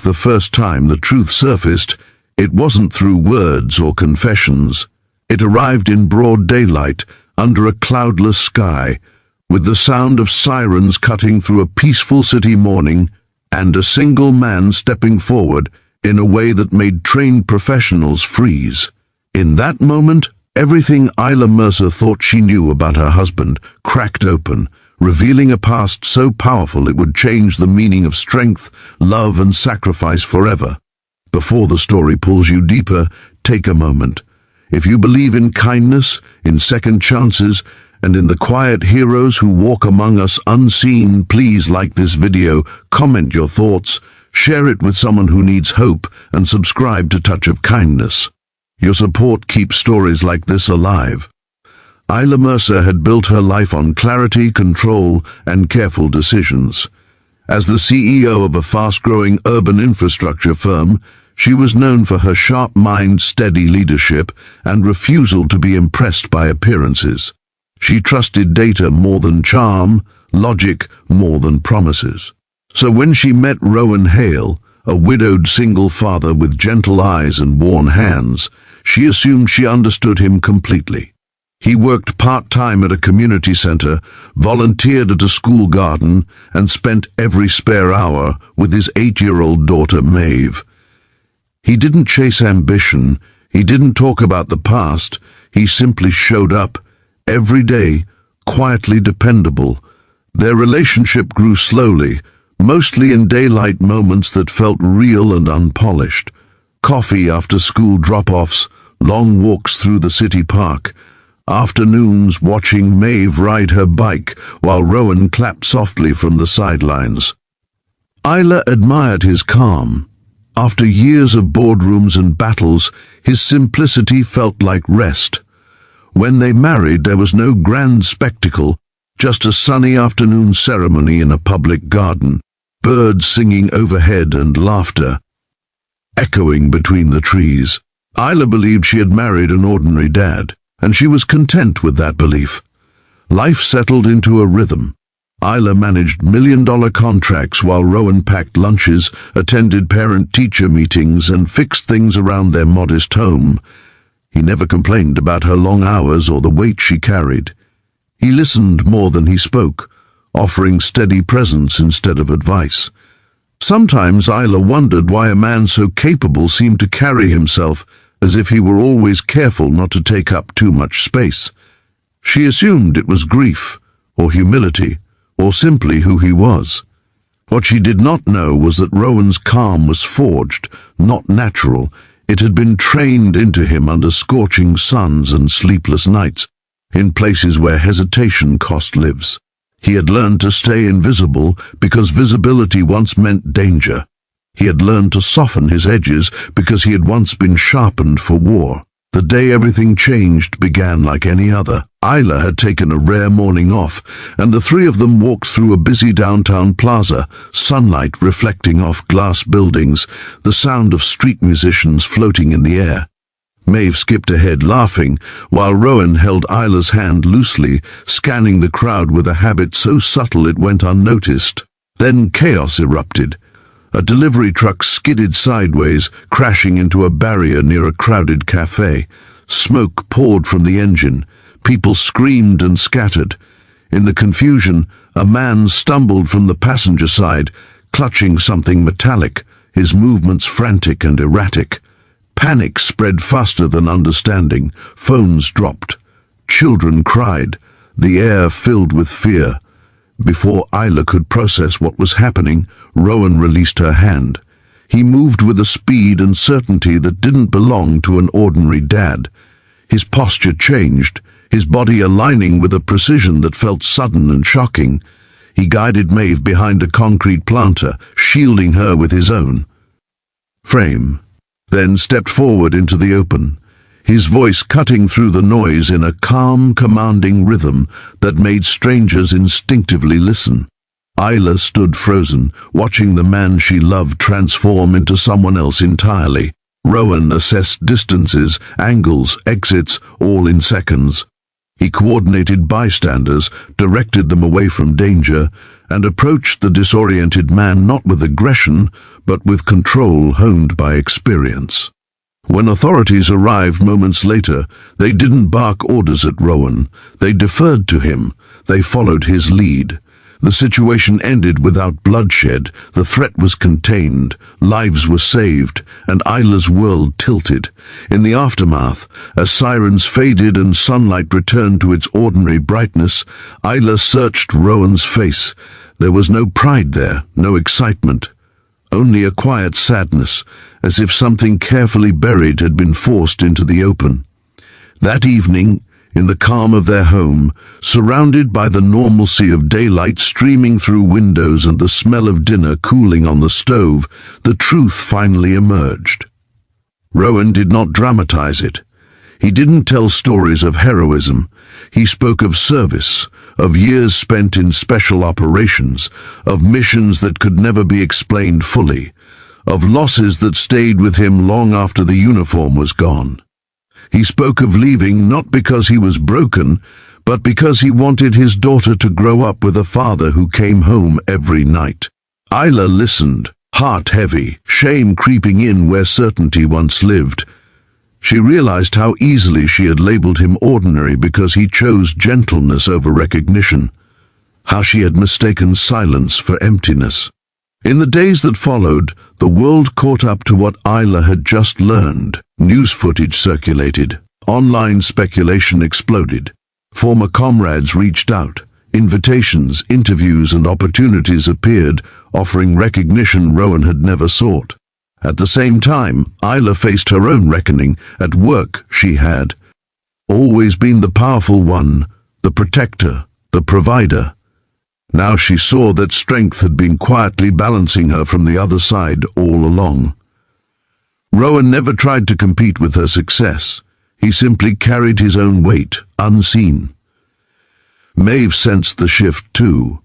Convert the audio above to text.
the first time the truth surfaced, it wasn't through words or confessions. It arrived in broad daylight, under a cloudless sky, with the sound of sirens cutting through a peaceful city morning, and a single man stepping forward in a way that made trained professionals freeze. In that moment, everything Isla Mercer thought she knew about her husband cracked open, revealing a past so powerful it would change the meaning of strength, love, and sacrifice forever. Before the story pulls you deeper, take a moment. If you believe in kindness, in second chances, and in the quiet heroes who walk among us unseen, please like this video, comment your thoughts, share it with someone who needs hope, and subscribe to Touch of Kindness. Your support keeps stories like this alive. Isla Mercer had built her life on clarity, control, and careful decisions. As the CEO of a fast-growing urban infrastructure firm, she was known for her sharp mind, steady leadership, and refusal to be impressed by appearances. She trusted data more than charm, logic more than promises. So when she met Rowan Hale, a widowed single father with gentle eyes and worn hands, she assumed she understood him completely. He worked part-time at a community center, volunteered at a school garden, and spent every spare hour with his 8-year-old daughter Maeve. He didn't chase ambition, he didn't talk about the past, he simply showed up, every day, quietly dependable. Their relationship grew slowly, mostly in daylight moments that felt real and unpolished. Coffee after school drop-offs, long walks through the city park, afternoons watching Maeve ride her bike while Rowan clapped softly from the sidelines. Isla admired his calm. After years of boardrooms and battles, his simplicity felt like rest. When they married, there was no grand spectacle, just a sunny afternoon ceremony in a public garden, birds singing overhead and laughter echoing between the trees. Isla believed she had married an ordinary dad, and she was content with that belief. Life settled into a rhythm. Isla managed million-dollar contracts while Rowan packed lunches, attended parent-teacher meetings, and fixed things around their modest home. He never complained about her long hours or the weight she carried. He listened more than he spoke, offering steady presence instead of advice. Sometimes Isla wondered why a man so capable seemed to carry himself as if he were always careful not to take up too much space. She assumed it was grief, or humility, or simply who he was. What she did not know was that Rowan's calm was forged, not natural. It had been trained into him under scorching suns and sleepless nights, in places where hesitation cost lives. He had learned to stay invisible because visibility once meant danger. He had learned to soften his edges because he had once been sharpened for war. The day everything changed began like any other. Isla had taken a rare morning off, and the three of them walked through a busy downtown plaza, sunlight reflecting off glass buildings, the sound of street musicians floating in the air. Maeve skipped ahead, laughing, while Rowan held Isla's hand loosely, scanning the crowd with a habit so subtle it went unnoticed. Then chaos erupted. A delivery truck skidded sideways, crashing into a barrier near a crowded cafe. Smoke poured from the engine. People screamed and scattered. In the confusion, a man stumbled from the passenger side, clutching something metallic, his movements frantic and erratic. Panic spread faster than understanding. Phones dropped. Children cried. The air filled with fear. Before Isla could process what was happening, Rowan released her hand. He moved with a speed and certainty that didn't belong to an ordinary dad. His posture changed, his body aligning with a precision that felt sudden and shocking. He guided Maeve behind a concrete planter, shielding her with his own frame, then stepped forward into the open, his voice cutting through the noise in a calm, commanding rhythm that made strangers instinctively listen. Isla stood frozen, watching the man she loved transform into someone else entirely. Rowan assessed distances, angles, exits, all in seconds. He coordinated bystanders, directed them away from danger, and approached the disoriented man not with aggression, but with control honed by experience. When authorities arrived moments later, they didn't bark orders at Rowan. They deferred to him. They followed his lead. The situation ended without bloodshed. The threat was contained, lives were saved, and Isla's world tilted. In the aftermath, as sirens faded and sunlight returned to its ordinary brightness, Isla searched Rowan's face. There was no pride there, no excitement. Only a quiet sadness, as if something carefully buried had been forced into the open. That evening, in the calm of their home, surrounded by the normalcy of daylight streaming through windows and the smell of dinner cooling on the stove, the truth finally emerged. Rowan did not dramatize it. He didn't tell stories of heroism. He spoke of service, of years spent in special operations, of missions that could never be explained fully, of losses that stayed with him long after the uniform was gone. He spoke of leaving not because he was broken, but because he wanted his daughter to grow up with a father who came home every night. Isla listened, heart heavy, shame creeping in where certainty once lived. She realized how easily she had labeled him ordinary because he chose gentleness over recognition, how she had mistaken silence for emptiness. In the days that followed, the world caught up to what Isla had just learned. News footage circulated. Online speculation exploded. Former comrades reached out. Invitations, interviews, and opportunities appeared, offering recognition Rowan had never sought. At the same time, Isla faced her own reckoning. At work, she had always been the powerful one, the protector, the provider. Now she saw that strength had been quietly balancing her from the other side all along. Rowan never tried to compete with her success. He simply carried his own weight, unseen. Maeve sensed the shift too.